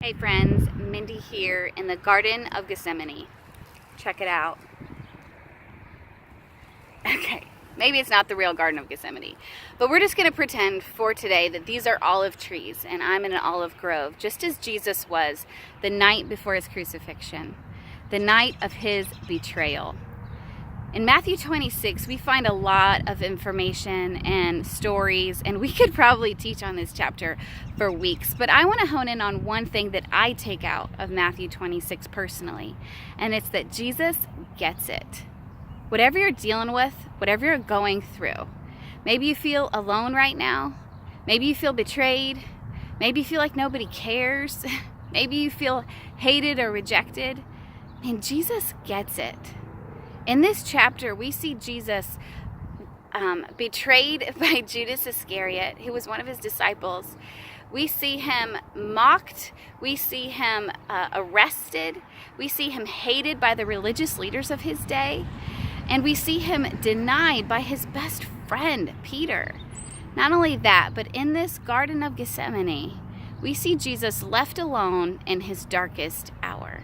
Hey friends, Mindy here in the Garden of Gethsemane. Check it out. Okay, maybe it's not the real Garden of Gethsemane, but we're just going to pretend for today that these are olive trees and I'm in an olive grove, just as Jesus was the night before his crucifixion, the night of his betrayal. In Matthew 26, we find a lot of information and stories, and we could probably teach on this chapter for weeks, but I want to hone in on one thing that I take out of Matthew 26 personally, and it's that Jesus gets it. Whatever you're dealing with, whatever you're going through, maybe you feel alone right now, maybe you feel betrayed, maybe you feel like nobody cares, maybe you feel hated or rejected, and Jesus gets it. In this chapter, we see Jesus betrayed by Judas Iscariot, who was one of his disciples. We see him mocked. We see him arrested. We see him hated by the religious leaders of his day. And we see him denied by his best friend, Peter. Not only that, but in this Garden of Gethsemane, we see Jesus left alone in his darkest hour.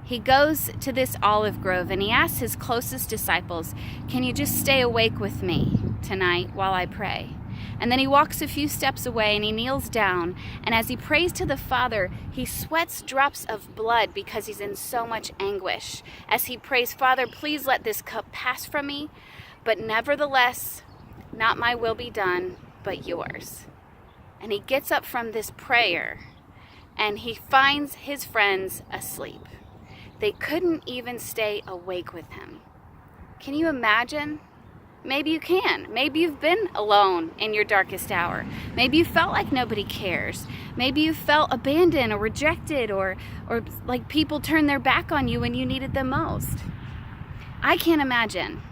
He goes to this olive grove and he asks his closest disciples, "Can you just stay awake with me tonight while I pray?" And then he walks a few steps away and he kneels down. And as he prays to the Father, he sweats drops of blood because he's in so much anguish. As he prays, "Father, please let this cup pass from me, but nevertheless, not my will be done, but yours." And he gets up from this prayer and he finds his friends asleep. They couldn't even stay awake with him. Can you imagine? Maybe you can. Maybe you've been alone in your darkest hour. Maybe you felt like nobody cares. Maybe you felt abandoned or rejected or like people turned their back on you when you needed them most. I can't imagine.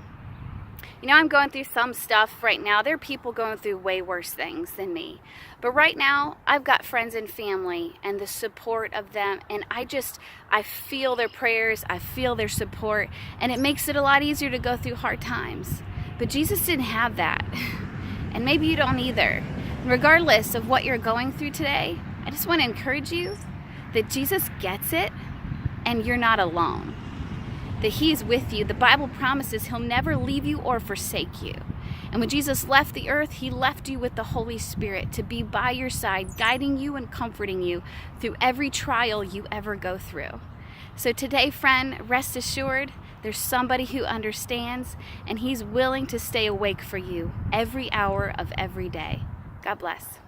You know, I'm going through some stuff right now. There are people going through way worse things than me. But right now, I've got friends and family and the support of them. And I feel their prayers. I feel their support. And it makes it a lot easier to go through hard times. But Jesus didn't have that. And maybe you don't either. Regardless of what you're going through today, I just want to encourage you that Jesus gets it and you're not alone. That he's with you. The Bible promises he'll never leave you or forsake you. And when Jesus left the earth, he left you with the Holy Spirit to be by your side, guiding you and comforting you through every trial you ever go through. So today, friend, rest assured, there's somebody who understands, and he's willing to stay awake for you every hour of every day. God bless.